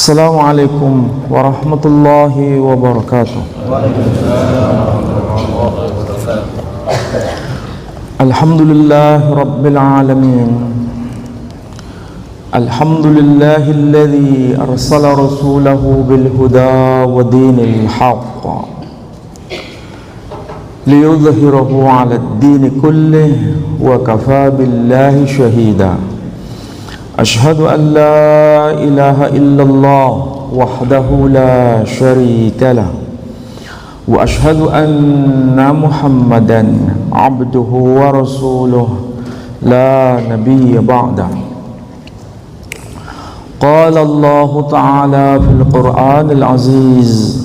Assalamualaikum warahmatullahi wabarakatuh. Alhamdulillah rabbil alamin. Alhamdulillahilladzi arsala rasulahu bil huda wa dinil haqq liyudhhirahu 'alad din kullih wa kafaa billahi shahida. Ashhadu an la ilaha illallah wahdahu la syarika lah wa ashhadu anna Muhammadan abduhu wa rasuluh la nabiyya ba'dah. Qala Allah ta'ala fil Qur'anil aziz,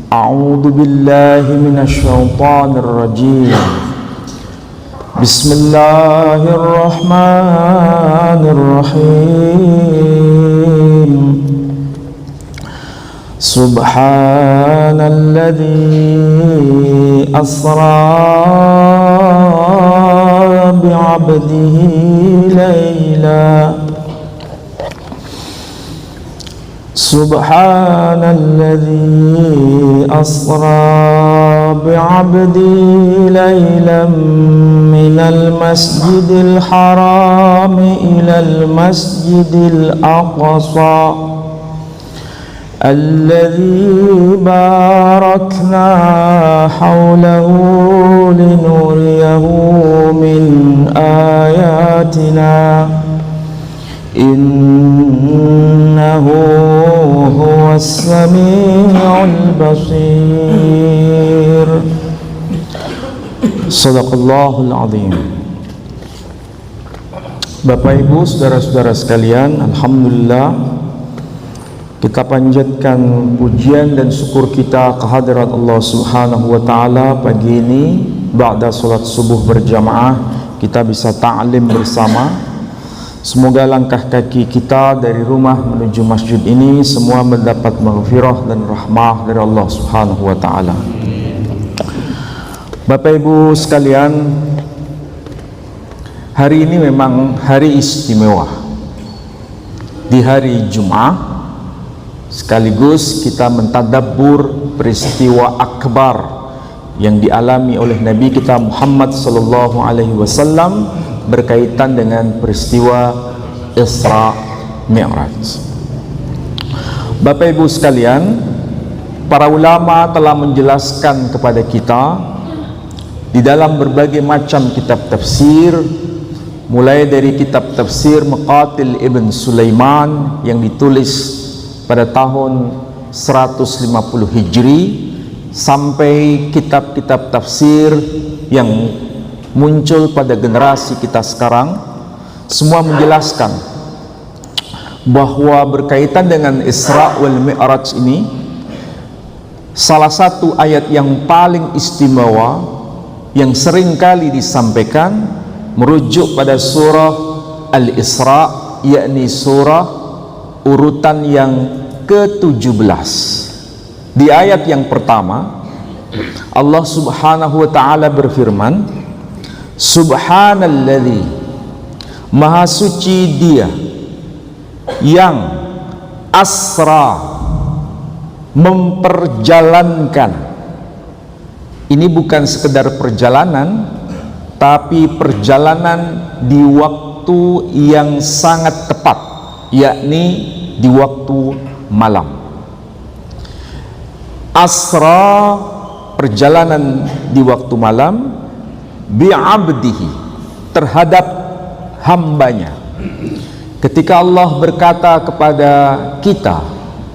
a'udzu billahi minasy syaithanir rajim. Bismillahirrahmanirrahim. Subhanalladzi asra bi'abdihi layla. Subhanalladzi asra bi'abdihi laylan minal masjidil haram ilal masjidil aqsa alladzi barakna hawlahu linuriyahu min ayatina innahu huwas sami'ul basir. Shadaqallahul azim. Bapak Ibu, saudara-saudara sekalian, alhamdulillah kita panjatkan pujian dan syukur kita kehadirat Allah Subhanahu wa taala. Pagi ini ba'da salat subuh berjamaah kita bisa ta'lim bersama. Semoga langkah kaki kita dari rumah menuju masjid ini semua mendapat maghfirah dan rahmah dari Allah Subhanahu wa taala. Bapak Ibu sekalian, hari ini memang hari istimewa. Di hari Jumat sekaligus kita mentadabbur peristiwa akbar yang dialami oleh Nabi kita Muhammad sallallahu alaihi wasallam berkaitan dengan peristiwa Isra Mi'raj. Bapak Ibu sekalian, para ulama telah menjelaskan kepada kita di dalam berbagai macam kitab tafsir, mulai dari kitab tafsir Muqatil Ibn Sulaiman yang ditulis pada tahun 150 Hijri sampai kitab-kitab tafsir yang muncul pada generasi kita sekarang, semua menjelaskan bahwa berkaitan dengan Isra wal Mi'raj ini salah satu ayat yang paling istimewa yang sering kali disampaikan merujuk pada surah Al-Isra, yakni surah urutan yang ke-17. Di ayat yang pertama Allah Subhanahu wa taala berfirman, Subhanalladzi, maha suci Dia yang asra, memperjalankan. Ini bukan sekedar perjalanan, tapi perjalanan di waktu yang sangat tepat, yakni di waktu malam. Asra, perjalanan di waktu malam, bi'abdihi, terhadap hambanya. Ketika Allah berkata kepada kita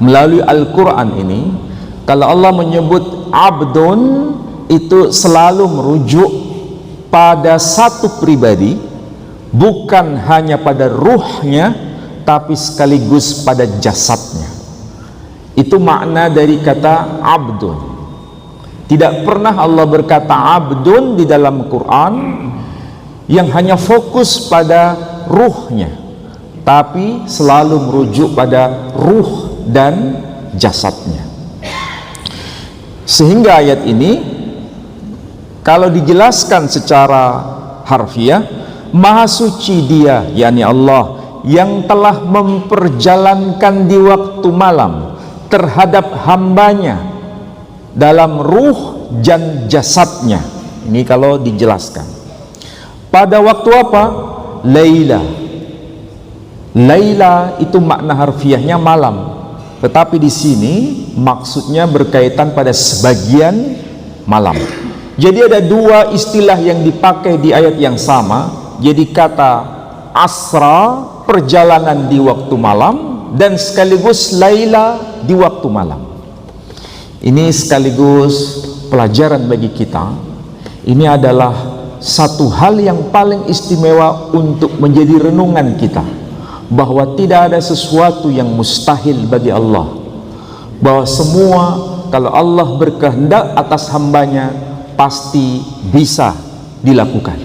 melalui Al-Quran ini, kalau Allah menyebut abdun, itu selalu merujuk pada satu pribadi, bukan hanya pada ruhnya, tapi sekaligus pada jasadnya. Itu makna dari kata abdun. Tidak pernah Allah berkata abdun di dalam Quran yang hanya fokus pada ruhnya, tapi selalu merujuk pada ruh dan jasadnya. Sehingga ayat ini kalau dijelaskan secara harfiah, maha suci Dia, yakni Allah, yang telah memperjalankan di waktu malam terhadap hambanya dalam ruh dan jasadnya. Ini kalau dijelaskan. Pada waktu apa? Laila. Laila itu makna harfiahnya malam. Tetapi di sini maksudnya berkaitan pada sebagian malam. Jadi ada dua istilah yang dipakai di ayat yang sama. Jadi kata asra, perjalanan di waktu malam, dan sekaligus laila, di waktu malam. Ini sekaligus pelajaran bagi kita. Ini adalah satu hal yang paling istimewa untuk menjadi renungan kita, bahwa tidak ada sesuatu yang mustahil bagi Allah, bahwa semua kalau Allah berkehendak atas hambanya pasti bisa dilakukan.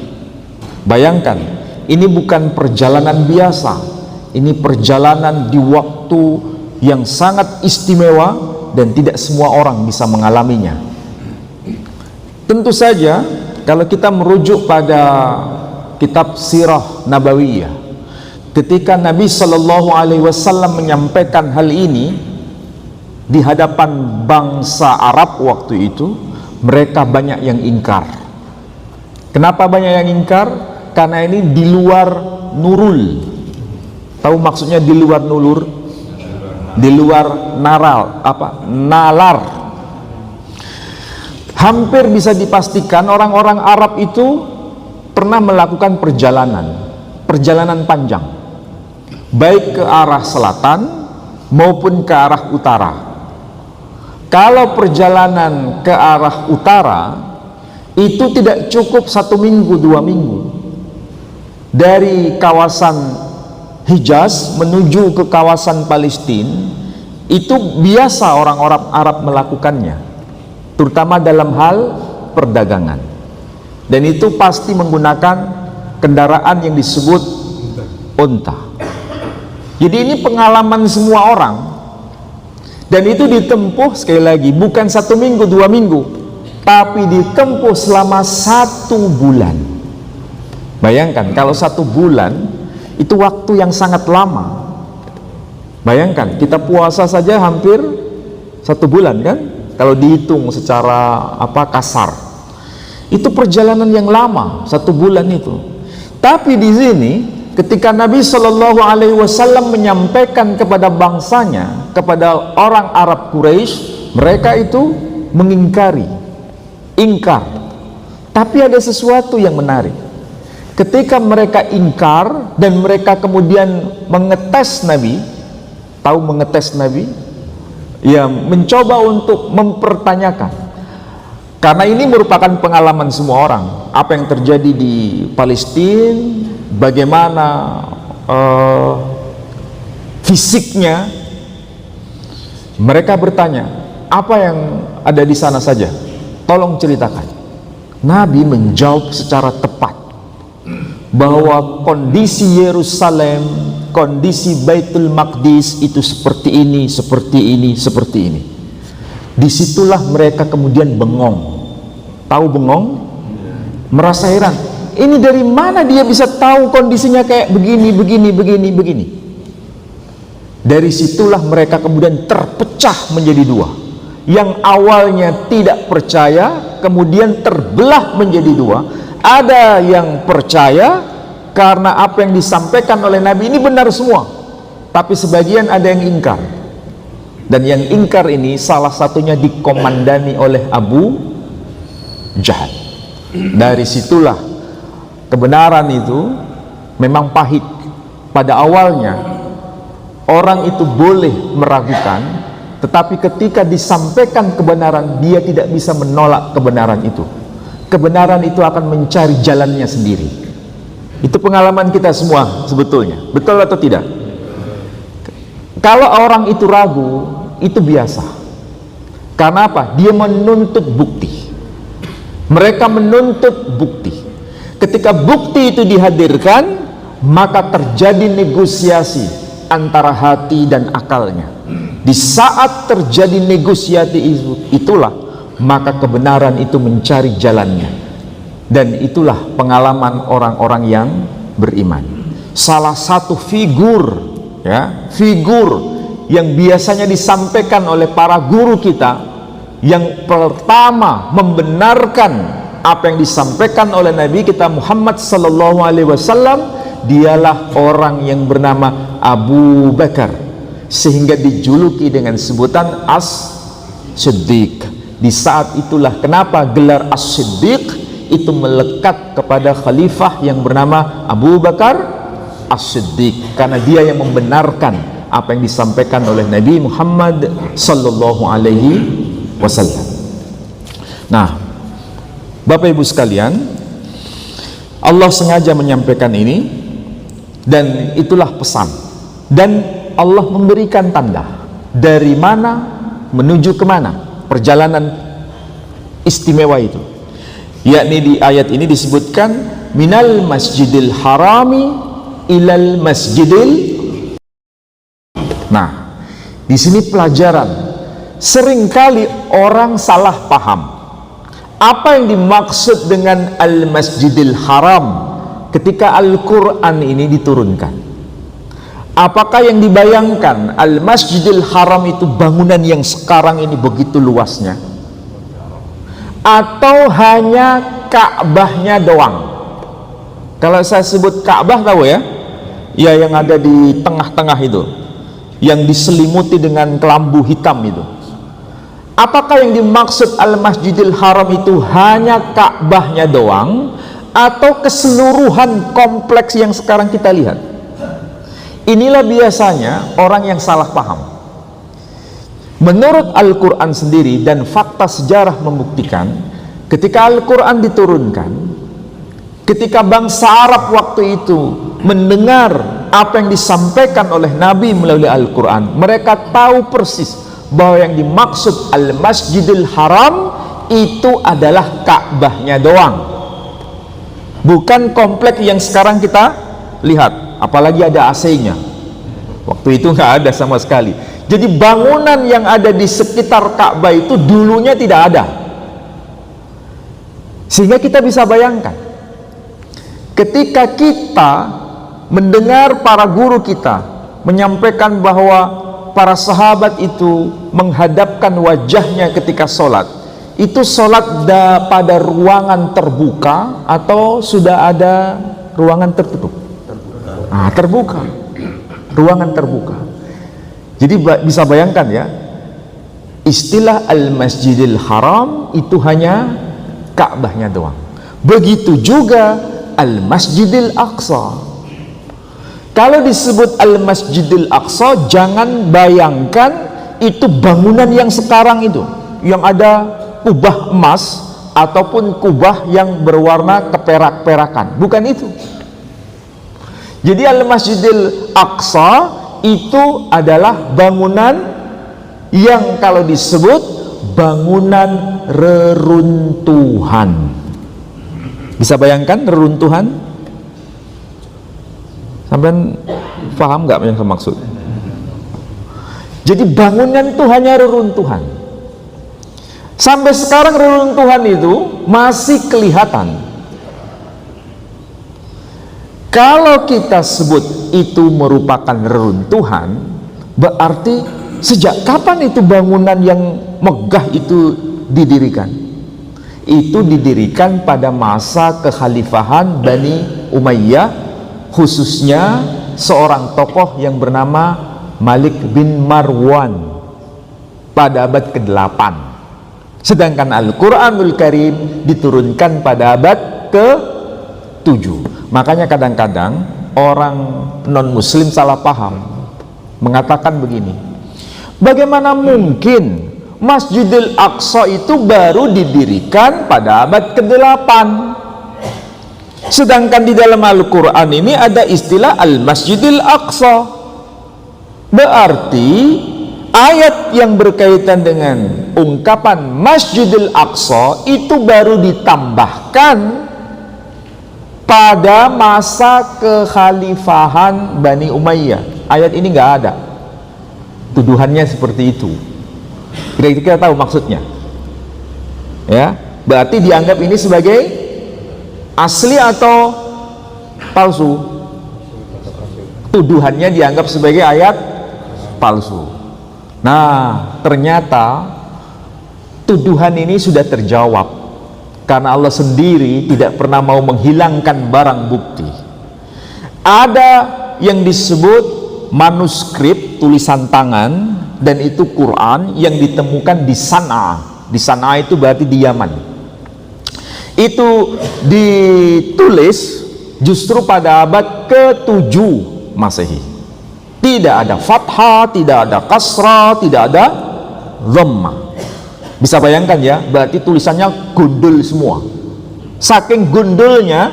Bayangkan, ini bukan perjalanan biasa, ini perjalanan di waktu yang sangat istimewa dan tidak semua orang bisa mengalaminya. Tentu saja kalau kita merujuk pada kitab Sirah Nabawiyah, ketika Nabi Shallallahu Alaihi Wasallam menyampaikan hal ini di hadapan bangsa Arab waktu itu, mereka banyak yang ingkar. Kenapa banyak yang ingkar? Karena ini di luar nurul. Tahu maksudnya di luar nurul? Di luar nalar. Hampir bisa dipastikan orang-orang Arab itu pernah melakukan perjalanan panjang, baik ke arah selatan maupun ke arah utara. Kalau perjalanan ke arah utara itu tidak cukup 1 minggu 2 minggu, dari kawasan Hijaz menuju ke kawasan Palestina, itu biasa orang-orang Arab melakukannya, terutama dalam hal perdagangan, dan itu pasti menggunakan kendaraan yang disebut unta. Jadi ini pengalaman semua orang, dan itu ditempuh sekali lagi bukan 1 minggu 2 minggu, tapi ditempuh selama 1 bulan. Bayangkan kalau 1 bulan itu waktu yang sangat lama. Bayangkan kita puasa saja hampir 1 bulan kan, kalau dihitung secara kasar. Itu perjalanan yang lama, 1 bulan itu. Tapi di sini ketika Nabi Shallallahu Alaihi Wasallam menyampaikan kepada bangsanya, kepada orang Arab Quraisy, mereka itu ingkar. Tapi ada sesuatu yang menarik. Ketika mereka ingkar dan mereka kemudian mengetes Nabi, tahu mengetes Nabi? Ya, mencoba untuk mempertanyakan. Karena ini merupakan pengalaman semua orang. Apa yang terjadi di Palestina, bagaimana fisiknya. Mereka bertanya, apa yang ada di sana saja? Tolong ceritakan. Nabi menjawab secara tepat bahwa kondisi Yerusalem, kondisi Baitul Maqdis itu seperti ini, seperti ini, seperti ini. Disitulah mereka kemudian bengong. Tahu bengong? Merasa heran. Ini dari mana dia bisa tahu kondisinya kayak begini, begini, begini, begini. Dari situlah mereka kemudian terpecah menjadi 2. Yang awalnya tidak percaya, kemudian terbelah menjadi 2. Ada yang percaya karena apa yang disampaikan oleh Nabi ini benar semua, tapi sebagian ada yang ingkar. Dan yang ingkar ini salah satunya dikomandani oleh Abu Jahal. Dari situlah kebenaran itu memang pahit. Pada awalnya orang itu boleh meragukan, tetapi ketika disampaikan kebenaran, dia tidak bisa menolak kebenaran itu. Kebenaran itu akan mencari jalannya sendiri. Itu pengalaman kita semua sebetulnya. Betul atau tidak? Kalau orang itu ragu, itu biasa. Karena apa? Dia menuntut bukti. Mereka menuntut bukti. Ketika bukti itu dihadirkan, maka terjadi negosiasi antara hati dan akalnya. Di saat terjadi negosiasi itulah maka kebenaran itu mencari jalannya. Dan itulah pengalaman orang-orang yang beriman. salah satu figur, ya, figur yang biasanya disampaikan oleh para guru kita, yang pertama membenarkan apa yang disampaikan oleh Nabi kita Muhammad sallallahu alaihi wasallam, dialah orang yang bernama Abu Bakar, sehingga dijuluki dengan sebutan As-Siddiq. Di saat itulah kenapa gelar As-Siddiq itu melekat kepada khalifah yang bernama Abu Bakar As-Siddiq, karena dia yang membenarkan apa yang disampaikan oleh Nabi Muhammad sallallahu alaihi wasallam. Nah, Bapak Ibu sekalian, Allah sengaja menyampaikan ini, dan itulah pesan, dan Allah memberikan tanda dari mana menuju kemana perjalanan istimewa itu, yakni di ayat ini disebutkan minal masjidil harami ilal masjidil. Nah, di sini pelajaran, seringkali orang salah paham apa yang dimaksud dengan al-masjidil haram ketika Al-Quran ini diturunkan. Apakah yang dibayangkan al-masjidil haram itu bangunan yang sekarang ini begitu luasnya, atau hanya Ka'bahnya doang? Kalau saya sebut Ka'bah, tahu ya, ya yang ada di tengah-tengah itu, yang diselimuti dengan kelambu hitam itu. Apakah yang dimaksud Al-Masjidil Haram itu hanya Ka'bahnya doang, atau keseluruhan kompleks yang sekarang kita lihat? Inilah biasanya orang yang salah paham. Menurut Al-Quran sendiri dan fakta sejarah membuktikan, ketika Al-Quran diturunkan, ketika bangsa Arab waktu itu mendengar apa yang disampaikan oleh Nabi melalui Al-Quran, mereka tahu persis bahwa yang dimaksud Al-Masjidil Haram itu adalah Ka'bahnya doang, bukan komplek yang sekarang kita lihat, apalagi ada AC-nya. Waktu itu nggak ada sama sekali. Jadi bangunan yang ada di sekitar Ka'bah itu dulunya tidak ada. Sehingga kita bisa bayangkan, ketika kita mendengar para guru kita menyampaikan bahwa para sahabat itu menghadapkan wajahnya ketika sholat, itu sholat pada ruangan terbuka atau sudah ada ruangan tertutup? Nah, terbuka, ruangan terbuka. Jadi bisa bayangkan ya, istilah Al-Masjidil Haram itu hanya Ka'bahnya doang. Begitu juga Al-Masjidil Aqsa. Kalau disebut Al-Masjidil Aqsa, jangan bayangkan itu bangunan yang sekarang itu, yang ada kubah emas ataupun kubah yang berwarna keperak-perakan. Bukan itu. Jadi Al-Masjidil Aqsa itu adalah bangunan yang kalau disebut bangunan reruntuhan. Bisa bayangkan reruntuhan? Sampai paham nggak yang saya maksud? Jadi bangunan itu hanya reruntuhan. Sampai sekarang reruntuhan itu masih kelihatan. Kalau kita sebut itu merupakan reruntuhan, berarti sejak kapan itu bangunan yang megah itu didirikan? Itu didirikan pada masa kekhalifahan Bani Umayyah, khususnya seorang tokoh yang bernama Malik bin Marwan pada abad ke-8. Sedangkan Al-Quranul Karim diturunkan pada abad ke-7. Makanya kadang-kadang orang non-muslim salah paham, mengatakan begini, bagaimana mungkin Masjidil Aqsa itu baru didirikan pada abad ke-8? Sedangkan di dalam Al-Quran ini ada istilah Al-Masjidil Aqsa. Berarti ayat yang berkaitan dengan ungkapan Masjidil Aqsa itu baru ditambahkan pada masa kekhalifahan Bani Umayyah. Ayat ini nggak ada. Tuduhannya seperti itu. Kira-kira tahu maksudnya? Ya, berarti dianggap ini sebagai asli atau palsu? tuduhannya dianggap sebagai ayat palsu. Nah, ternyata tuduhan ini sudah terjawab karena Allah sendiri tidak pernah mau menghilangkan barang bukti. Ada yang disebut manuskrip tulisan tangan, dan itu Quran yang ditemukan di Sana'a. Di Sana'a itu berarti di Yaman. Itu ditulis justru pada abad ke-7 Masehi. Tidak ada fathah, tidak ada kasrah, tidak ada dhammah. Bisa bayangkan ya, berarti tulisannya gundul semua. Saking gundulnya,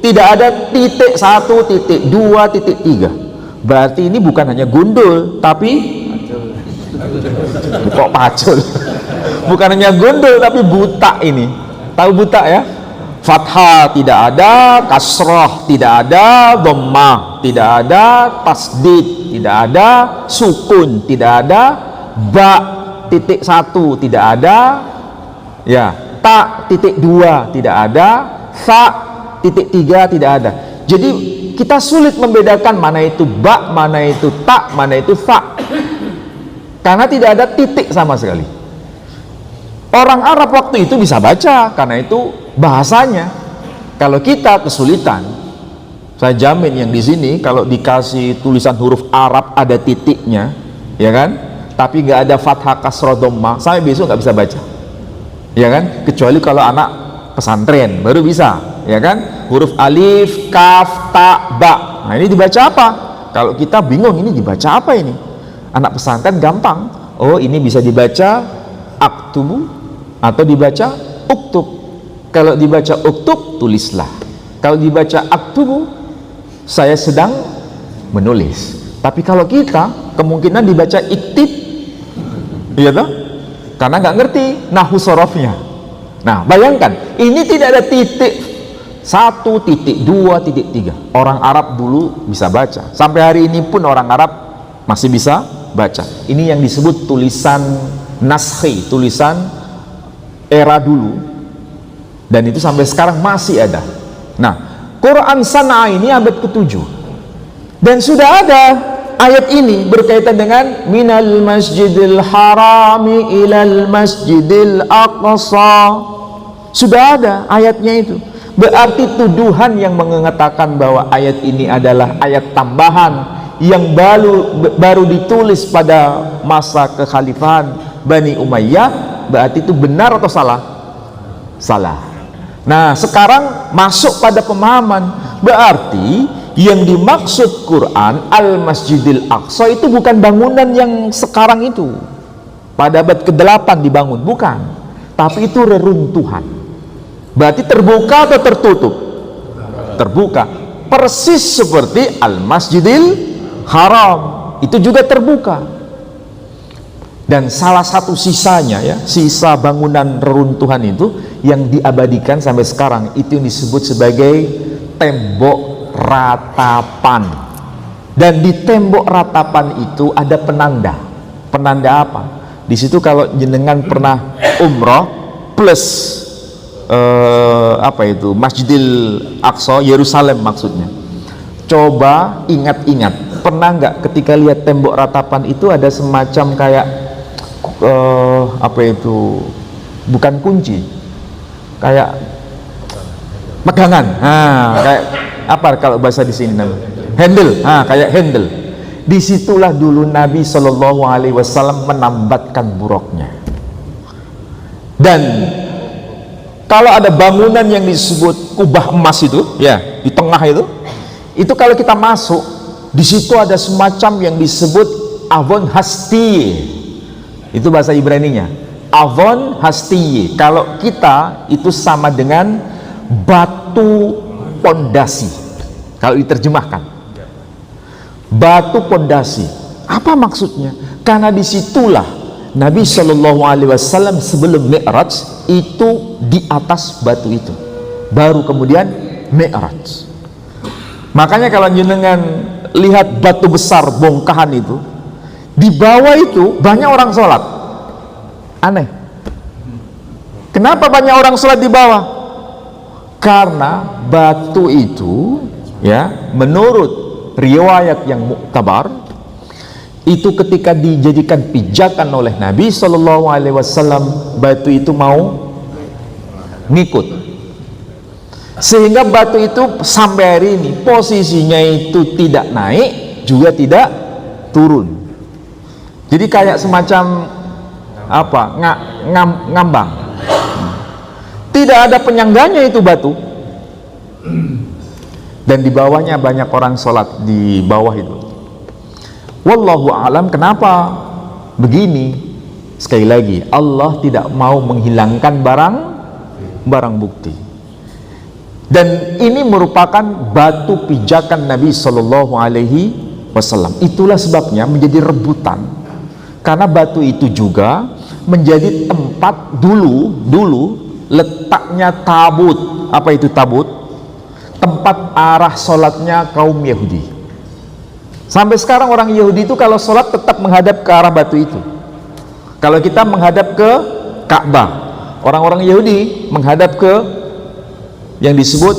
tidak ada titik 1, titik 2, titik 3. Berarti ini bukan hanya gundul, tapi kok pacul. Bukan hanya gundul, tapi buta ini. Tahu buta ya? Fathah tidak ada, kasrah tidak ada, dhammah tidak ada, tasdid tidak ada, sukun tidak ada, ba titik 1 tidak ada, ya, ta titik 2 tidak ada, sa titik 3 tidak ada. Jadi kita sulit membedakan mana itu ba, mana itu ta, mana itu fa, karena tidak ada titik sama sekali. Orang Arab waktu itu bisa baca karena itu bahasanya. Kalau kita kesulitan, saya jamin yang di sini kalau dikasih tulisan huruf Arab ada titiknya, ya kan? Tapi nggak ada fathah, kasrah, dhammah, saya besok nggak bisa baca, ya kan? Kecuali kalau anak pesantren baru bisa, ya kan? Huruf alif, kaf, ta, ba. Nah ini dibaca apa? Kalau kita bingung ini dibaca apa ini? Anak pesantren gampang. Oh ini bisa dibaca aktubu atau dibaca uktub. Kalau dibaca uktub, tulislah. Kalau dibaca aktubu, saya sedang menulis. Tapi kalau kita kemungkinan dibaca iktib, iya toh? Karena nggak ngerti nahwu sorofnya. Nah bayangkan, ini tidak ada titik 1, titik 2, titik 3. Orang Arab dulu bisa baca. Sampai hari ini pun orang Arab masih bisa baca. Ini yang disebut tulisan naskhi, tulisan era dulu, dan itu sampai sekarang masih ada. Nah, Quran Sana'a ini abad ke-7, dan sudah ada ayat ini berkaitan dengan minal masjidil harami ilal masjidil aqsa. Sudah ada ayatnya itu. Berarti tuduhan yang mengatakan bahwa ayat ini adalah ayat tambahan yang baru ditulis pada masa kekhalifahan Bani Umayyah, berarti itu benar atau salah? Salah. Nah sekarang masuk pada pemahaman, berarti yang dimaksud Quran Al-Masjidil Aqsa itu bukan bangunan yang sekarang itu pada abad ke-8 dibangun, bukan, tapi itu reruntuhan. Berarti terbuka atau tertutup? Terbuka, persis seperti Al-Masjidil Haram itu juga terbuka. Dan salah satu sisanya ya, sisa bangunan reruntuhan itu yang diabadikan sampai sekarang, itu yang disebut sebagai tembok ratapan. Dan di tembok ratapan itu ada penanda. Penanda apa? Di situ kalau jenengan pernah umroh plus apa itu Masjidil Aqsa, Yerusalem maksudnya. Coba ingat-ingat, pernah nggak ketika lihat tembok ratapan itu ada semacam kayak apa itu, bukan kunci, kayak pegangan, kayak apa kalau bahasa di sini namanya handle, kayak handle. Disitulah dulu Nabi Shallallahu Alaihi Wasallam menambatkan buruknya. Dan kalau ada bangunan yang disebut kubah emas itu, ya di tengah itu kalau kita masuk, di situ ada semacam yang disebut avon hasti. Itu bahasa Ibraninya, avon hasti. Kalau kita itu sama dengan batu pondasi. Kalau diterjemahkan, batu pondasi. Apa maksudnya? Karena disitulah Nabi Shallallahu Alaihi Wasallam sebelum Mi'raj itu di atas batu itu, baru kemudian Mi'raj. Makanya kalau jenengan lihat batu besar bongkahan itu, di bawah itu banyak orang sholat. Aneh. Kenapa banyak orang sholat di bawah? Karena batu itu ya menurut riwayat yang muktabar, itu ketika dijadikan pijakan oleh Nabi SAW, batu itu mau ngikut, sehingga batu itu sampai hari ini posisinya itu tidak naik juga tidak turun. Jadi kayak semacam apa, ngambang, tidak ada penyangganya itu batu, dan di bawahnya banyak orang sholat di bawah itu. Wallahu alam kenapa begini. Sekali lagi, Allah tidak mau menghilangkan barang bukti, dan ini merupakan batu pijakan Nabi Shallallahu Alaihi Wasallam. Itulah sebabnya menjadi rebutan, karena batu itu juga menjadi tempat dulu letaknya tabut. Apa itu tabut? Tempat arah sholatnya kaum Yahudi. Sampai sekarang orang Yahudi itu kalau sholat tetap menghadap ke arah batu itu. Kalau kita menghadap ke Ka'bah, orang-orang Yahudi menghadap ke yang disebut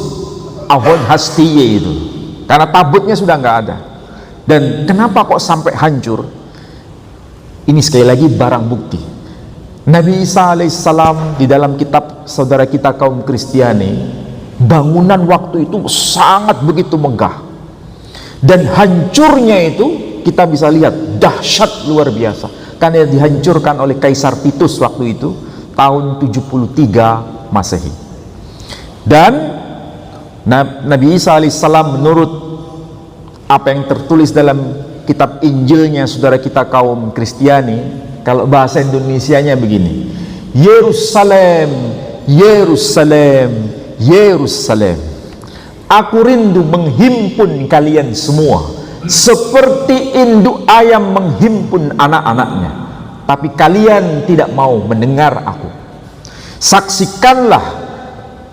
Avon Hastiye itu, karena tabutnya sudah nggak ada. Dan kenapa kok sampai hancur? Ini sekali lagi barang bukti. Nabi Isa alaihissalam di dalam kitab saudara kita kaum Kristiani, bangunan waktu itu sangat begitu megah, dan hancurnya itu kita bisa lihat dahsyat luar biasa, karena dihancurkan oleh Kaisar Titus waktu itu tahun 73 Masehi. Dan Nabi Isa alaihissalam menurut apa yang tertulis dalam kitab Injilnya saudara kita kaum Kristiani, kalau bahasa Indonesianya begini: Yerusalem, Yerusalem, Yerusalem, aku rindu menghimpun kalian semua seperti induk ayam menghimpun anak-anaknya, tapi kalian tidak mau mendengar aku. Saksikanlah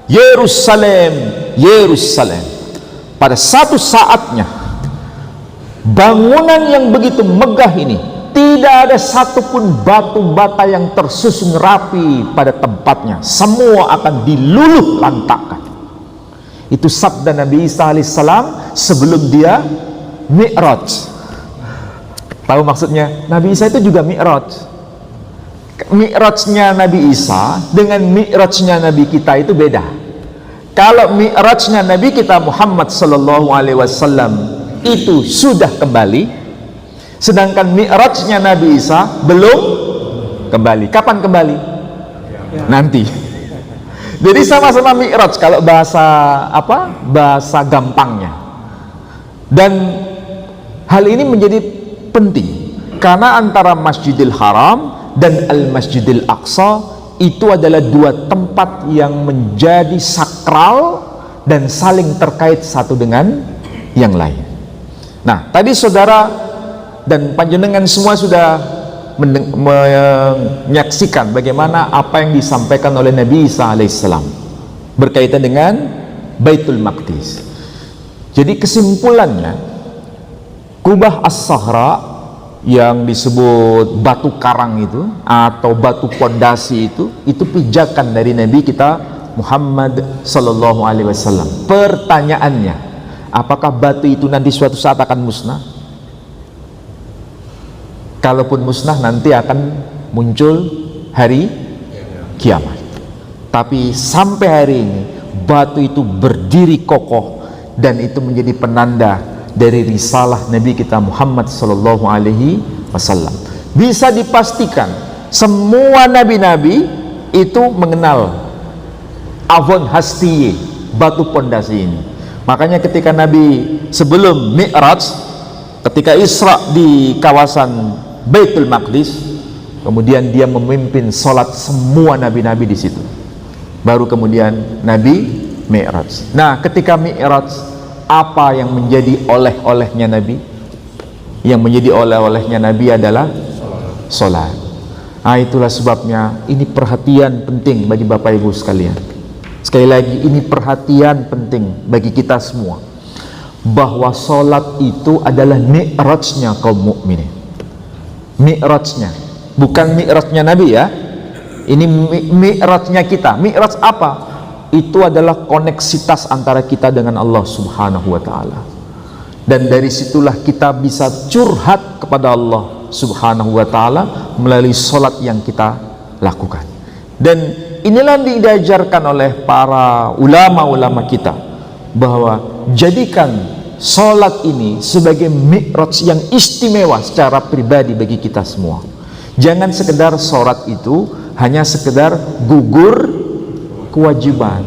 Yerusalem, Yerusalem, pada satu saatnya bangunan yang begitu megah ini tidak ada satupun batu bata yang tersusun rapi pada tempatnya, semua akan diluluh lantakkan. Itu sabda Nabi Isa alaihissalam sebelum dia Mi'raj. Tahu maksudnya? Nabi Isa itu juga Mi'raj. Mi'rajnya Nabi Isa dengan Mi'rajnya Nabi kita itu beda. Kalau Mi'rajnya Nabi kita Muhammad sallallahu alaihi wasallam itu sudah kembali, sedangkan Mi'rajnya Nabi Isa belum kembali. Kapan kembali? Nanti. Jadi sama-sama Mi'raj kalau bahasa apa? Bahasa gampangnya. Dan hal ini menjadi penting karena antara Masjidil Haram dan Al-Masjidil Aqsa itu adalah dua tempat yang menjadi sakral dan saling terkait satu dengan yang lain. Nah, tadi saudara dan panjenengan semua sudah menyaksikan bagaimana apa yang disampaikan oleh Nabi Isa alaihissalam berkaitan dengan Baitul Maqdis. Jadi kesimpulannya, Kubah As-Sahra yang disebut batu karang itu atau batu pondasi itu pijakan dari Nabi kita Muhammad sallallahu alaihi wasallam. Pertanyaannya, apakah batu itu nanti suatu saat akan musnah? Kalaupun musnah nanti akan muncul hari kiamat. Tapi sampai hari ini batu itu berdiri kokoh dan itu menjadi penanda dari risalah Nabi kita Muhammad sallallahu alaihi wasallam. Bisa dipastikan semua nabi-nabi itu mengenal Avon Hastiye, batu pondasi ini. Makanya ketika Nabi sebelum Mi'raj, ketika Isra di kawasan Baitul Maqdis, kemudian dia memimpin sholat semua nabi-nabi di situ. Baru kemudian Nabi Mi'raj. Nah, ketika Mi'raj, apa yang menjadi oleh-olehnya Nabi? Yang menjadi oleh-olehnya Nabi adalah sholat. Nah, itulah sebabnya ini perhatian penting bagi Bapak Ibu sekalian. Sekali lagi, ini perhatian penting bagi kita semua, bahwa sholat itu adalah mi'rajnya kaum mukminin. Mi'rajnya, bukan mi'rajnya Nabi ya. Ini mi'rajnya kita. Mi'raj apa? Itu adalah koneksitas antara kita dengan Allah subhanahu wa ta'ala. Dan dari situlah kita bisa curhat kepada Allah Subhanahu wa ta'ala melalui sholat yang kita lakukan. Dan inilah yang diajarkan oleh para ulama-ulama kita, bahwa jadikan sholat ini sebagai mi'raj yang istimewa secara pribadi bagi kita semua. Jangan sekedar sholat itu hanya sekedar gugur kewajiban.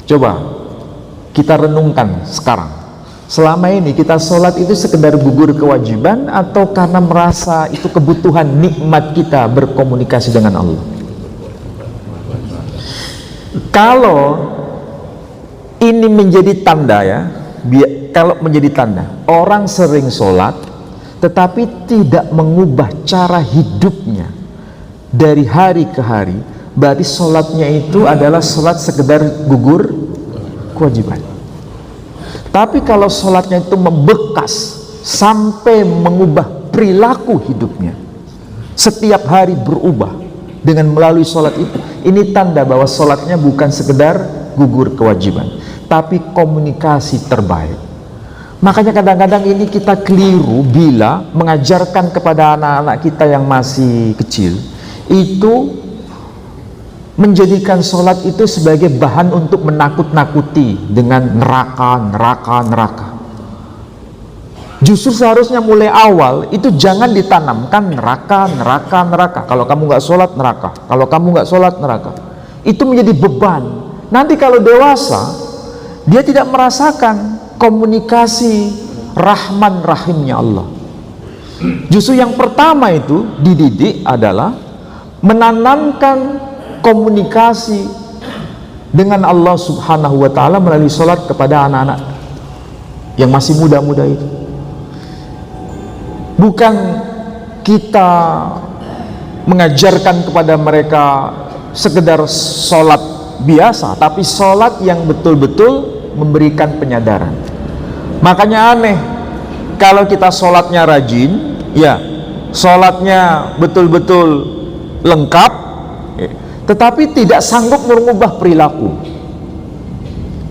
Coba kita renungkan sekarang, selama ini kita sholat itu sekedar gugur kewajiban atau karena merasa itu kebutuhan nikmat kita berkomunikasi dengan Allah? Kalau ini menjadi tanda ya, kalau menjadi tanda orang sering sholat tetapi tidak mengubah cara hidupnya dari hari ke hari, berarti sholatnya itu adalah sholat sekedar gugur kewajiban. Tapi kalau sholatnya itu membekas sampai mengubah perilaku hidupnya, setiap hari berubah dengan melalui sholat itu, ini tanda bahwa sholatnya bukan sekedar gugur kewajiban, tapi komunikasi terbaik. Makanya kadang-kadang ini kita keliru bila mengajarkan kepada anak-anak kita yang masih kecil itu menjadikan sholat itu sebagai bahan untuk menakut-nakuti dengan neraka. Justru seharusnya mulai awal itu jangan ditanamkan neraka. Kalau kamu nggak sholat neraka, kalau kamu nggak sholat neraka. Itu menjadi beban. Nanti kalau dewasa dia tidak merasakan komunikasi rahman rahimnya Allah. Justru yang pertama itu dididik adalah menanamkan komunikasi dengan Allah Subhanahu wa ta'ala melalui sholat kepada anak-anak yang masih muda-muda itu. Bukan kita mengajarkan kepada mereka sekedar sholat biasa, tapi sholat yang betul-betul memberikan penyadaran. Makanya aneh kalau kita sholatnya rajin, ya sholatnya betul-betul lengkap, tetapi tidak sanggup mengubah perilaku.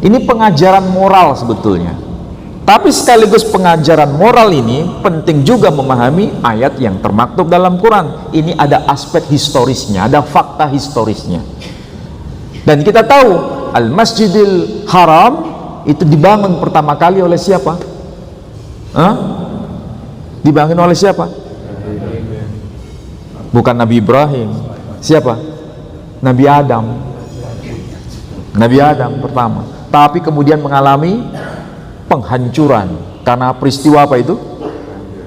Ini pengajaran moral sebetulnya. Tapi sekaligus pengajaran moral ini penting juga memahami ayat yang termaktub dalam Quran. Ini ada aspek historisnya, ada fakta historisnya. Dan kita tahu Al-Masjidil Haram itu dibangun pertama kali oleh siapa? Dibangun oleh siapa? Bukan Nabi Ibrahim. Siapa? Nabi Adam. Nabi Adam pertama. Tapi kemudian mengalami penghancuran karena peristiwa apa itu?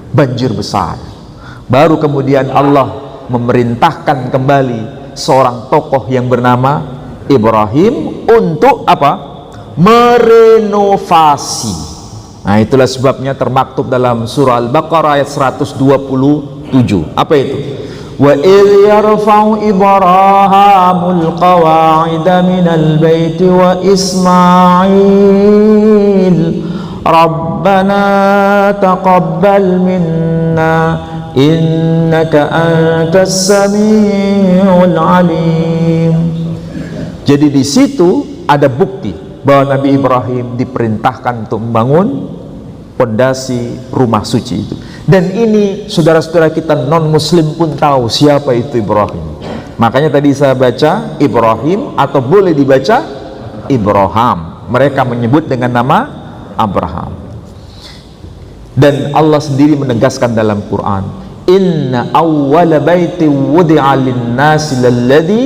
Banjir besar. Baru kemudian Allah memerintahkan kembali seorang tokoh yang bernama Ibrahim untuk apa? Merenovasi. Nah, itulah sebabnya termaktub dalam surah Al-Baqarah ayat 127. Apa itu? Wa idh yarfa'u Ibrahimul qawa'ida minal baiti wa Ismail Rabbana taqabbal minna innaka antas samiul alim. Jadi di situ ada bukti bahwa Nabi Ibrahim diperintahkan untuk membangun pondasi rumah suci itu. Dan ini saudara-saudara kita non muslim pun tahu siapa itu Ibrahim. Makanya tadi saya baca Ibrahim atau boleh dibaca Ibrahim. Mereka menyebut dengan nama Abraham. Dan Allah sendiri menegaskan dalam Quran, inna awwala baiti wudi'a lin-nasi lalladzi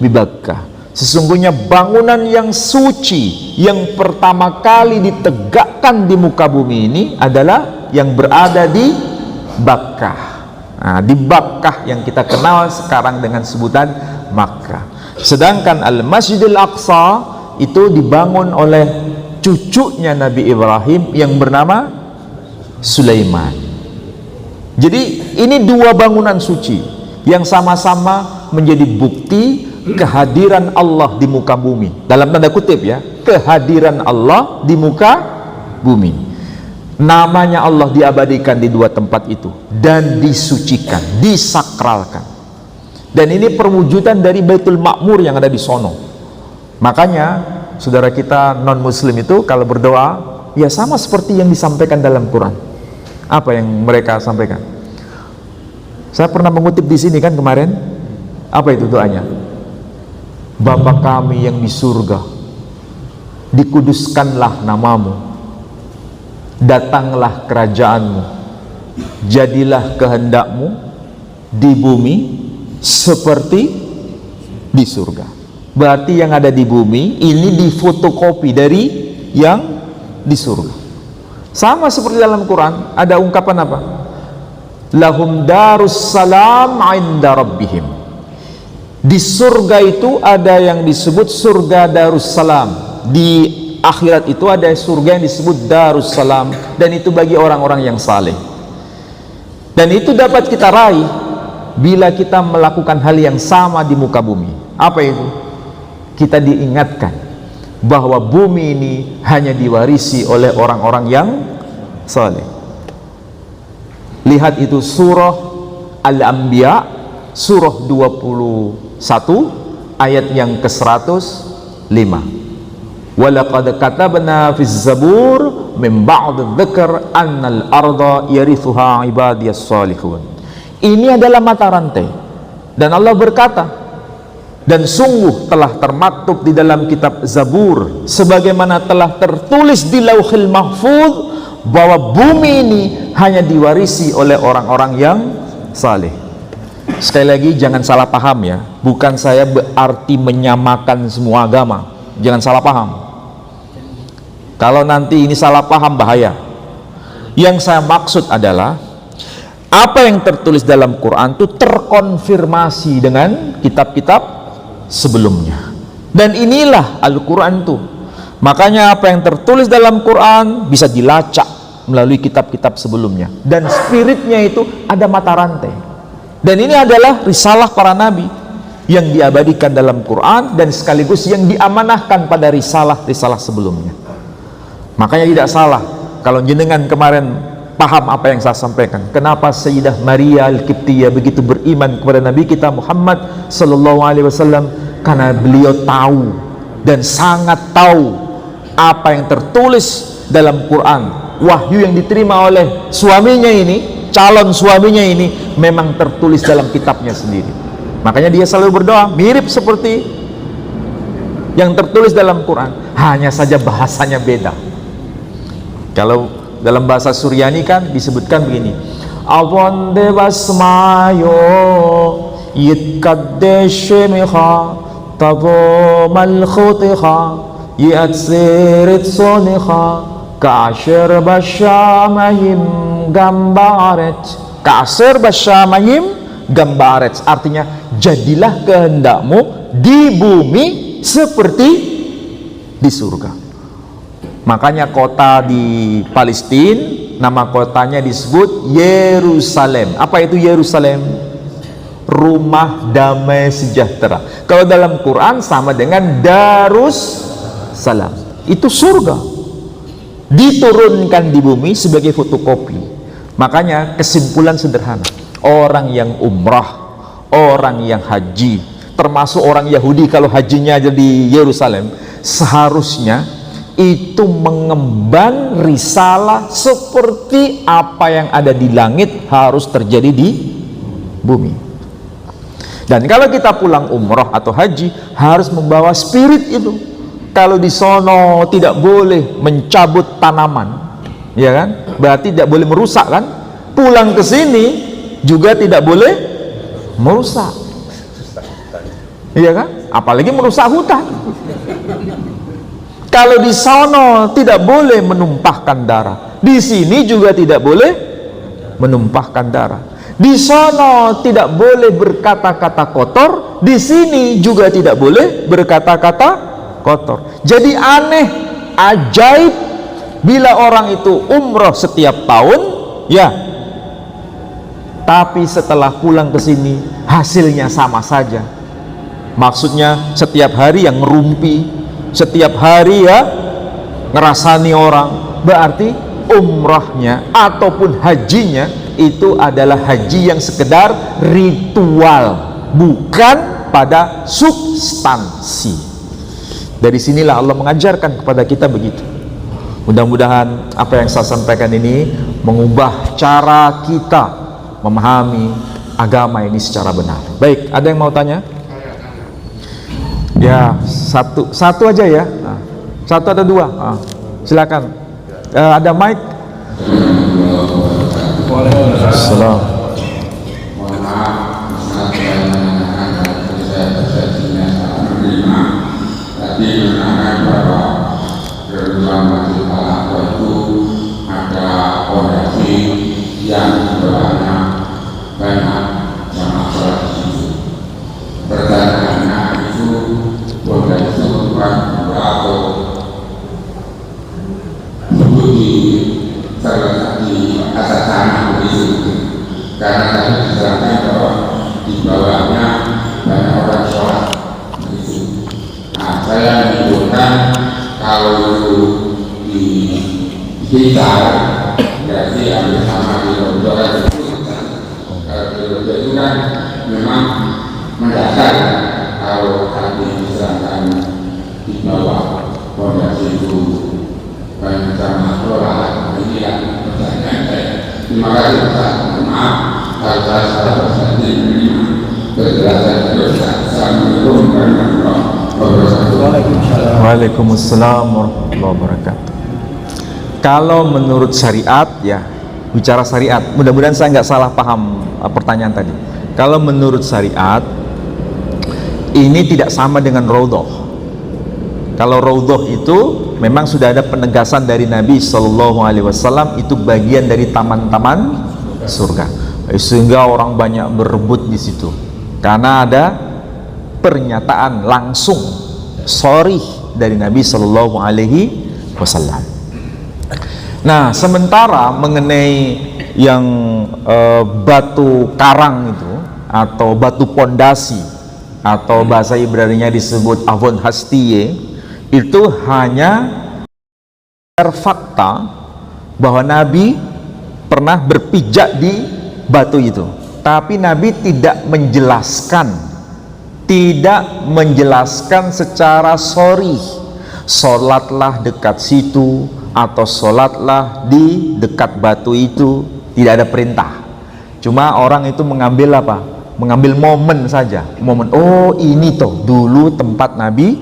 bi Bakkah. Sesungguhnya bangunan yang suci yang pertama kali ditegakkan di muka bumi ini adalah yang berada di Bakkah. Nah, di Bakkah yang kita kenal sekarang dengan sebutan Makkah. Sedangkan Al-Masjidil Aqsa itu dibangun oleh cucunya Nabi Ibrahim yang bernama Sulaiman. Jadi ini dua bangunan suci yang sama-sama menjadi bukti kehadiran Allah di muka bumi, dalam tanda kutip ya, kehadiran Allah di muka bumi. Namanya Allah diabadikan di dua tempat itu dan disucikan, disakralkan. Dan ini perwujudan dari Baitul Ma'mur yang ada di sono. Makanya saudara kita non muslim itu kalau berdoa Ya sama seperti yang disampaikan dalam Quran. Apa yang mereka sampaikan? Saya pernah mengutip di sini kan kemarin. Apa itu doanya? Bapa kami yang di surga, dikuduskanlah namamu, datanglah kerajaanmu, jadilah kehendakmu di bumi seperti di surga. Berarti yang ada di bumi ini difotokopi dari yang di surga. Sama seperti dalam Quran ada ungkapan apa? Lahum darus salam inda rabbihim. Di surga itu ada yang disebut surga Darussalam. Di akhirat itu ada surga yang disebut Darussalam, dan itu bagi orang-orang yang saleh. Dan itu dapat kita raih bila kita melakukan hal yang sama di muka bumi. Apa itu? Kita diingatkan bahwa bumi ini hanya diwarisi oleh orang-orang yang saleh. Lihat itu surah Al-Anbiya, surah 21 ayat yang ke-105. Walaqad katabna fiz zabur min ba'd dzikr annal arda yarithuha ibadiyas salihun. Ini adalah mata rantai, dan Allah berkata, dan sungguh telah termaktub di dalam kitab Zabur sebagaimana telah tertulis di Lauhil Mahfuz bahwa bumi ini hanya diwarisi oleh orang-orang yang saleh. Sekali lagi jangan salah paham ya, bukan saya berarti menyamakan semua agama, jangan salah paham. Kalau nanti ini salah paham bahaya. Yang saya maksud adalah apa yang tertulis dalam Quran itu terkonfirmasi dengan kitab-kitab sebelumnya, dan inilah Al-Quran itu. Makanya apa yang tertulis dalam Quran bisa dilacak melalui kitab-kitab sebelumnya, dan spiritnya itu ada mata rantai. Dan ini adalah risalah para nabi yang diabadikan dalam Quran dan sekaligus yang diamanahkan pada risalah-risalah sebelumnya. Makanya tidak salah kalau jenengan kemarin paham apa yang saya sampaikan. Kenapa Sayyidah Maria Al-Qibtiyah begitu beriman kepada Nabi kita Muhammad sallallahu alaihi wasallam? Karena beliau tahu dan sangat tahu apa yang tertulis dalam Quran. Wahyu yang diterima oleh suaminya ini, calon suaminya ini, memang tertulis dalam kitabnya sendiri. Makanya dia selalu berdoa mirip seperti yang tertulis dalam Quran, hanya saja bahasanya beda. Kalau dalam bahasa Suryani kan disebutkan begini, Avonde basmayo yitkadeshemiha tabo malkhutiha yitsirit soniha kasher bashamayim gambaret. Kasher bashamayim gambaret artinya jadilah kehendakmu di bumi seperti di surga. Makanya kota di Palestina, nama kotanya disebut Yerusalem. Apa itu Yerusalem? Rumah damai sejahtera. Kalau dalam Quran sama dengan Darussalam. Itu surga. Diturunkan di bumi sebagai fotokopi. Makanya kesimpulan sederhana. Orang yang umrah, orang yang haji, termasuk orang Yahudi kalau hajinya aja di Yerusalem, seharusnya itu mengemban risalah seperti apa yang ada di langit harus terjadi di bumi. Dan kalau kita pulang umroh atau haji harus membawa spirit itu. Kalau di sono tidak boleh mencabut tanaman, ya kan? Berarti tidak boleh merusak kan? Pulang ke sini juga tidak boleh merusak, iya kan? Apalagi merusak hutan. Kalau di sono tidak boleh menumpahkan darah, di sini juga tidak boleh menumpahkan darah. Di sono tidak boleh berkata-kata kotor, di sini juga tidak boleh berkata-kata kotor. Jadi aneh, ajaib bila orang itu umroh setiap tahun, ya. Tapi setelah pulang ke sini hasilnya sama saja. Maksudnya setiap hari yang ngerumpi, setiap hari ya ngerasani orang, berarti umrahnya ataupun hajinya itu adalah haji yang sekedar ritual, bukan pada substansi. Dari sinilah Allah mengajarkan kepada kita begitu. Mudah-mudahan apa yang saya sampaikan ini mengubah cara kita memahami agama ini secara benar. Baik, ada yang mau tanya? Ya, satu aja ya. Nah, satu atau dua? Silakan. Ada mic? Salam. Mohon maaf, saya menanyakan dari saya persepsinya salah menerima. Tadi menerangkan bahwa kerusuhan Masjid Al-Aqsa itu ada fondasi yang berwarna banyak jamaah sholat di situ. Pertanyaannya itu fondasi itu bukan atau sebut di atas tanah begitu, karena tadi diterangkan bahwa di bawahnya banyak orang sholat begitu. Nah, saya menyimpulkan kalau itu di kita berarti hampir sama di Rodokan itu. Kalau di Rodokan itu kan memang mendasar, kalau tadi diterangkan di bawah fondasi itu banyak sama sholat. Ini yang pertanyaan saya. Terima kasih Ustaz. Maaf kalau saya salah persepsi menerima penjelasan Ustaz. Assalamualaikum warahmatullahi wabarakatuh. Waalaikumsalam warahmatullahi wabarakatuh. Kalau menurut syariat, ya bicara syariat, mudah-mudahan saya nggak salah paham pertanyaan tadi. Kalau menurut syariat, ini tidak sama dengan raudhah. Kalau raudhah itu memang sudah ada penegasan dari Nabi Shallallahu Alaihi Wasallam, itu bagian dari taman-taman surga, sehingga orang banyak berebut di situ karena ada pernyataan langsung sharih dari Nabi Shallallahu Alaihi Wasallam. Nah, sementara mengenai yang batu karang itu atau batu pondasi atau bahasa Ibrani-nya disebut avon hastiye, itu hanya fakta bahwa Nabi pernah berpijak di batu itu, tapi Nabi tidak menjelaskan secara sharih, sholatlah dekat situ atau sholatlah di dekat batu itu. Tidak ada perintah, cuma orang itu mengambil apa? Mengambil momen saja, momen, oh ini toh dulu tempat Nabi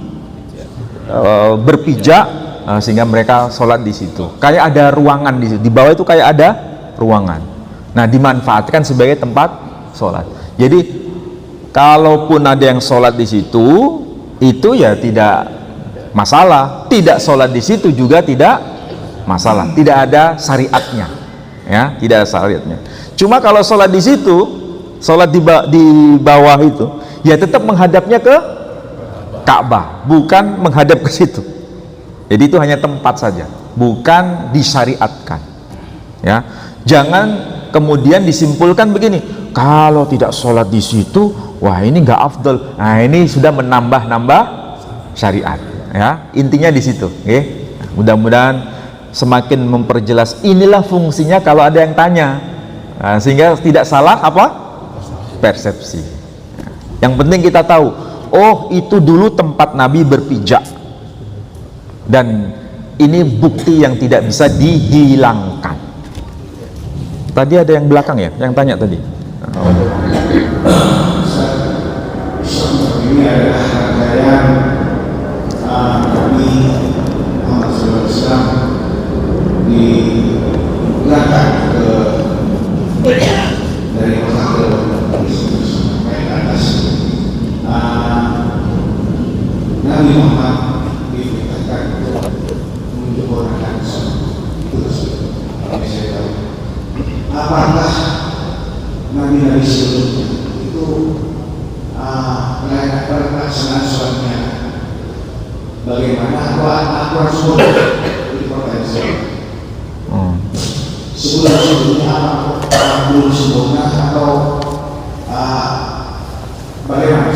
berpijak, sehingga mereka sholat di situ. Kayak ada ruangan di situ, di bawah itu kayak ada ruangan. Nah, dimanfaatkan sebagai tempat sholat. Jadi, kalaupun ada yang sholat di situ, itu ya tidak masalah. Tidak sholat di situ juga tidak masalah. Tidak ada syariatnya, ya, tidak ada syariatnya. Cuma kalau sholat di situ, sholat di bawah itu, ya tetap menghadapnya ke Ka'bah, bukan menghadap ke situ. Jadi itu hanya tempat saja, bukan disyariatkan. Ya, jangan kemudian disimpulkan begini, kalau tidak sholat di situ, wah ini nggak afdal. Nah, ini sudah menambah-nambah syariat. Ya, intinya di situ. Okay? Nah, mudah-mudahan semakin memperjelas. Inilah fungsinya kalau ada yang tanya, nah, sehingga tidak salah apa persepsi. Yang penting kita tahu, oh itu dulu tempat Nabi berpijak, dan ini bukti yang tidak bisa dihilangkan. Tadi ada yang belakang ya, yang tanya tadi. Ini adalah rangkaian Nabi Muhammad SAW dipulangkan dari kota ke atas. Nabi Muhammad diperintahkan untuk menyempurnakan itu saya tahu. Apakah Nabi-Nabi sebelumnya itu pelaksanaan sholatnya bagaimana? Aku harus di potensi sebelumnya apa belum sempurna atau bagaimana?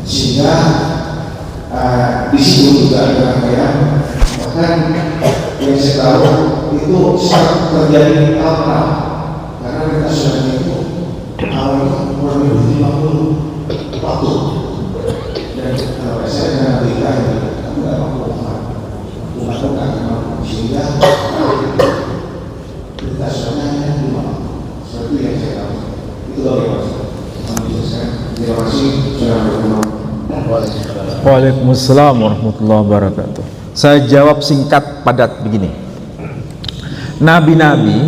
Sehingga di situ juga ada rangkaian, bahkan yang saya tahu itu terjadi tahun-tahun, karena kita sudah itu awalnya kurang lebih 50 waktu, dan kalau saya dengan berita kamu nggak mampu melakukan sehingga perintah sunnahnya lima. Seperti yang saya tahu. Itu bagaimana? Terima kasih. Waalaikumsalam warahmatullahi wabarakatuh. Saya jawab singkat padat begini. Nabi-nabi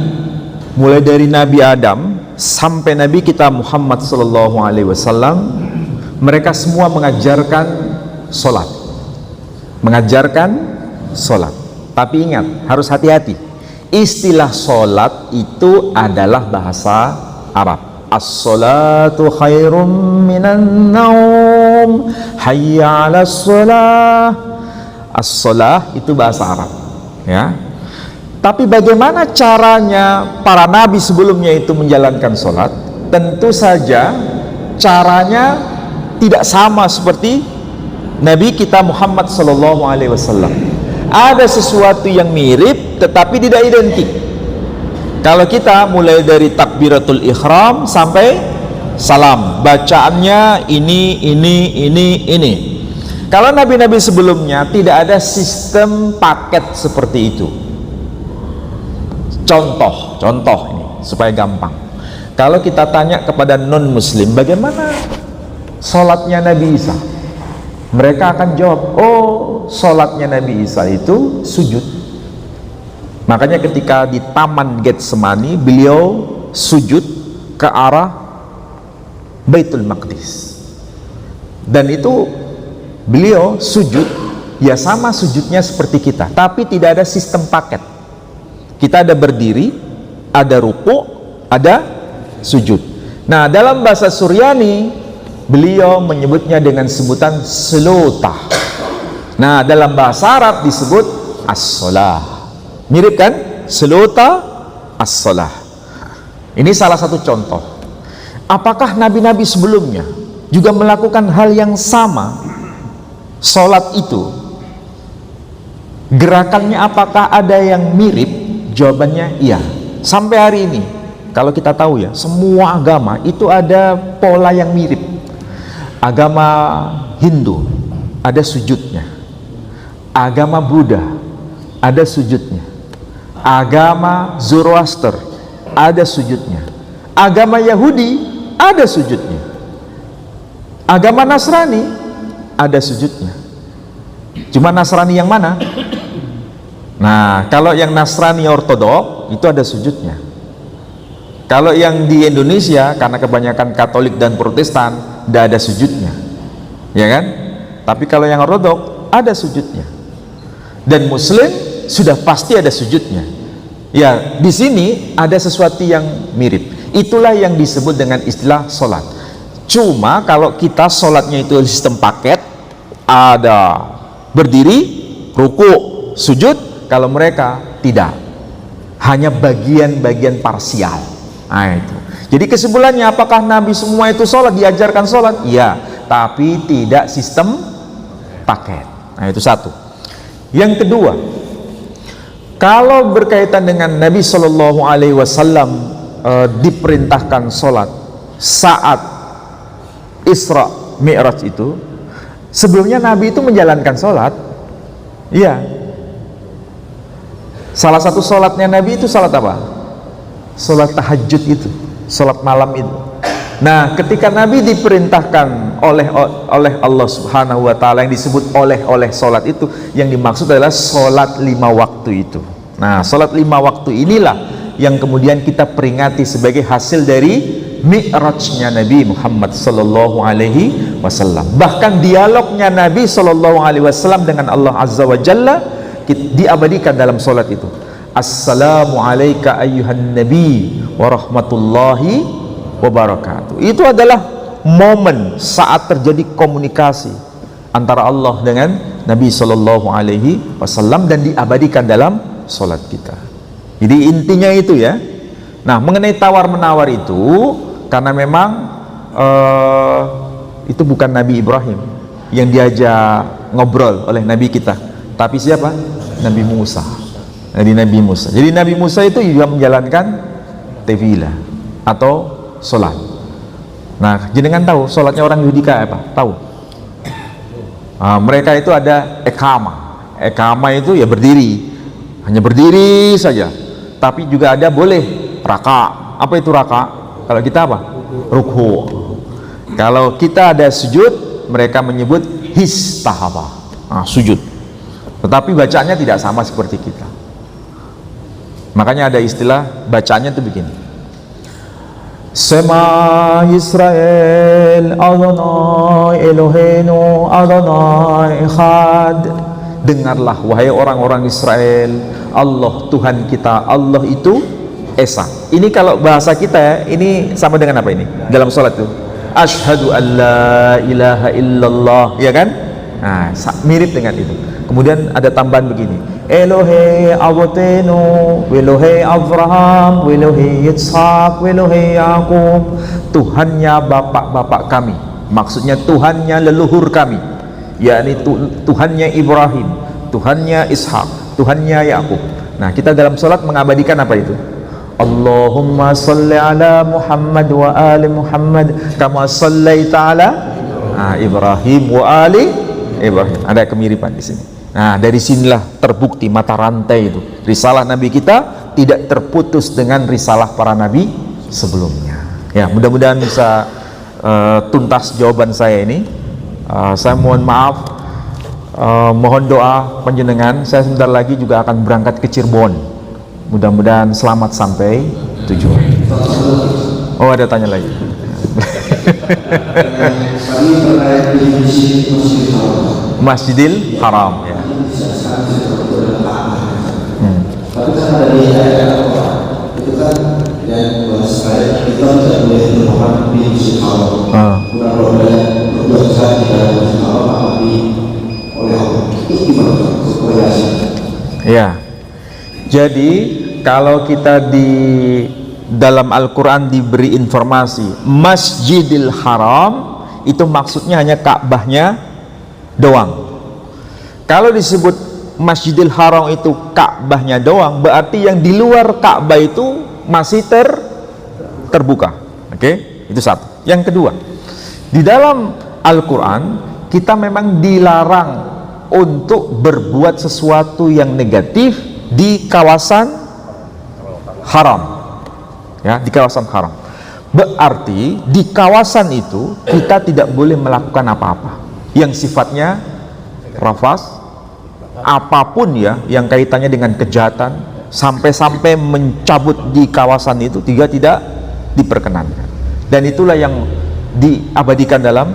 mulai dari Nabi Adam sampai Nabi kita Muhammad sallallahu alaihi wasallam, mereka semua mengajarkan solat. Mengajarkan solat. Tapi ingat, harus hati-hati. Istilah solat itu adalah bahasa Arab. As-salatu khairum minan naum, hayya 'alas shalah. As-salah itu bahasa Arab, ya. Tapi bagaimana caranya para nabi sebelumnya itu menjalankan solat? Tentu saja caranya tidak sama seperti Nabi kita Muhammad sallallahu alaihi wasallam. Ada sesuatu yang mirip tetapi tidak identik. Kalau kita mulai dari takbiratul ihram sampai salam, bacaannya ini. Kalau nabi-nabi sebelumnya tidak ada sistem paket seperti itu. Contoh ini supaya gampang. Kalau kita tanya kepada non muslim bagaimana sholatnya Nabi Isa, mereka akan jawab, oh sholatnya Nabi Isa itu sujud. Makanya ketika di Taman Getsemani beliau sujud ke arah Baitul Maqdis, dan itu beliau sujud ya sama sujudnya seperti kita, tapi tidak ada sistem paket. Kita ada berdiri, ada ruku, ada sujud. Nah, dalam bahasa Suryani beliau menyebutnya dengan sebutan selotah. Nah, dalam bahasa Arab disebut as-salah. Mirip kan? Selota as-salah. Ini salah satu contoh. Apakah nabi-nabi sebelumnya juga melakukan hal yang sama? Salat itu gerakannya apakah ada yang mirip? Jawabannya iya. Sampai hari ini kalau kita tahu ya, semua agama itu ada pola yang mirip. Agama Hindu ada sujudnya. Agama Buddha ada sujudnya. Agama Zoroaster ada sujudnya. Agama Yahudi ada sujudnya. Agama Nasrani ada sujudnya. Cuma Nasrani yang mana? Nah, kalau yang Nasrani Ortodok itu ada sujudnya. Kalau yang di Indonesia karena kebanyakan Katolik dan Protestan tidak ada sujudnya, ya kan? Tapi kalau yang Ortodok ada sujudnya. Dan Muslim sudah pasti ada sujudnya. Ya, di sini ada sesuatu yang mirip. Itulah yang disebut dengan istilah solat. Cuma kalau kita solatnya itu sistem paket, ada berdiri, ruku, sujud. Kalau mereka tidak, hanya bagian-bagian parsial. Nah, itu. Jadi kesimpulannya, apakah Nabi semua itu solat, diajarkan solat? Iya, tapi tidak sistem paket. Nah, itu satu. Yang kedua, kalau berkaitan dengan Nabi Shallallahu Alaihi Wasallam diperintahkan sholat saat Isra Mi'raj itu, sebelumnya Nabi itu menjalankan sholat. Iya. Salah satu sholatnya Nabi itu sholat apa? Sholat tahajud itu, sholat malam itu. Nah, ketika Nabi diperintahkan oleh Allah Subhanahu wa Ta'ala, yang disebut oleh sholat itu, yang dimaksud adalah sholat 5 waktu itu. Nah, sholat 5 waktu inilah yang kemudian kita peringati sebagai hasil dari Mi'rajnya Nabi Muhammad Sallallahu Alaihi Wasallam. Bahkan dialognya Nabi Sallallahu Alaihi Wasallam dengan Allah Azza wa Jalla diabadikan dalam sholat itu. Assalamu alayka ayyuhan nabi wa rahmatullahi wabarakatuh. Itu adalah momen saat terjadi komunikasi antara Allah dengan Nabi Sallallahu Alaihi Wasallam dan diabadikan dalam sholat kita. Jadi intinya itu ya. Nah, mengenai tawar-menawar itu, karena memang itu bukan Nabi Ibrahim yang diajak ngobrol oleh Nabi kita, tapi siapa? Nabi Musa. Nabi Musa. Jadi Nabi Musa itu juga menjalankan tefilah atau sholat. Nah, jenengan tahu sholatnya orang Yahudi apa? Tahu? Mereka itu ada ekama. Ekama itu ya berdiri. hanya berdiri saja. Tapi juga ada boleh raka. Apa itu raka? Kalau kita apa? Ruku. Kalau kita ada sujud, mereka menyebut histahaba, sujud. Tetapi bacanya tidak sama seperti kita. Makanya ada istilah bacanya itu begini: Sema Israel Adonai Eloheinu Adonai Echad. Dengarlah wahai orang-orang Israel, Allah Tuhan kita, Allah itu Esa. Ini kalau bahasa kita ya, ini sama dengan apa ini? Dalam sholat itu Ashhadu an la ilaha illallah, ya kan? Nah, mirip dengan itu. Kemudian ada tambahan begini: Elohe Avotenu, Elohe Abraham, Elohe Yitzhak, Elohe Yakub. Tuhannya bapak-bapak kami, maksudnya Tuhannya leluhur kami, yakni Tuhannya Ibrahim, Tuhannya Ishak, Tuhannya Yakub. Nah, kita dalam sholat mengabadikan apa itu? Allahumma salli ala Muhammad wa ali Muhammad kama sallaita ala Ibrahim wa ali Ibrahim. Ada kemiripan di sini. Nah, dari sinilah terbukti mata rantai itu. Risalah Nabi kita tidak terputus dengan risalah para nabi sebelumnya. Ya, mudah-mudahan bisa tuntas jawaban saya ini. Saya mohon maaf, mohon doa panjenengan. Saya sebentar lagi juga akan berangkat ke Cirebon. Mudah-mudahan selamat sampai tujuan. Oh, ada tanya lagi. Masjidil Haram, ya. Tapi kan ada di ayat itu kan yang bahas ayat kita tidak boleh berdoa di Masjid Haram. Kurang boleh berdoa saja di dalam Masjid Haram tapi oleh Allah. Itu gimana korelasinya? Ya. Jadi kalau kita di dalam Al-Quran diberi informasi Masjidil Haram, itu maksudnya hanya Ka'bahnya doang. Kalau disebut Masjidil Haram itu Ka'bahnya doang, berarti yang di luar Ka'bah itu masih terbuka. Oke? Itu satu. Yang kedua, di dalam Al-Quran kita memang dilarang untuk berbuat sesuatu yang negatif di kawasan haram, ya, di kawasan haram. Berarti di kawasan itu kita tidak boleh melakukan apa-apa yang sifatnya rafas, apapun ya yang kaitannya dengan kejahatan, sampai-sampai mencabut di kawasan itu tidak diperkenankan. Dan itulah yang diabadikan dalam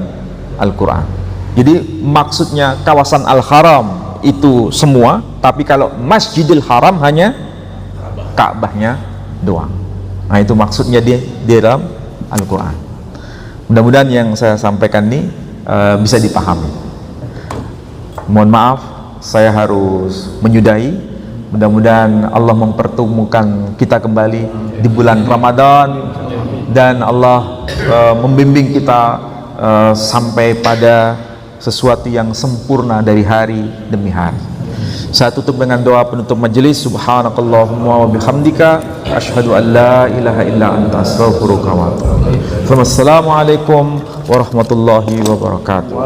Al-Quran. Jadi maksudnya kawasan Al-Haram itu semua, tapi kalau Masjidil Haram hanya Ka'bahnya doang. Nah, itu maksudnya di dalam Al-Quran. Mudah-mudahan yang saya sampaikan ini bisa dipahami. Mohon maaf, saya harus menyudahi. Mudah-mudahan Allah mempertemukan kita kembali di bulan Ramadan, dan Allah membimbing kita sampai pada sesuatu yang sempurna dari hari demi hari. Saya tutup dengan doa penutup majelis. Subhanakallahumma wa bihamdika asyhadu an la ilaha illa anta astaghfiruka wa atubu ilaik. Assalamualaikum warahmatullahi wabarakatuh.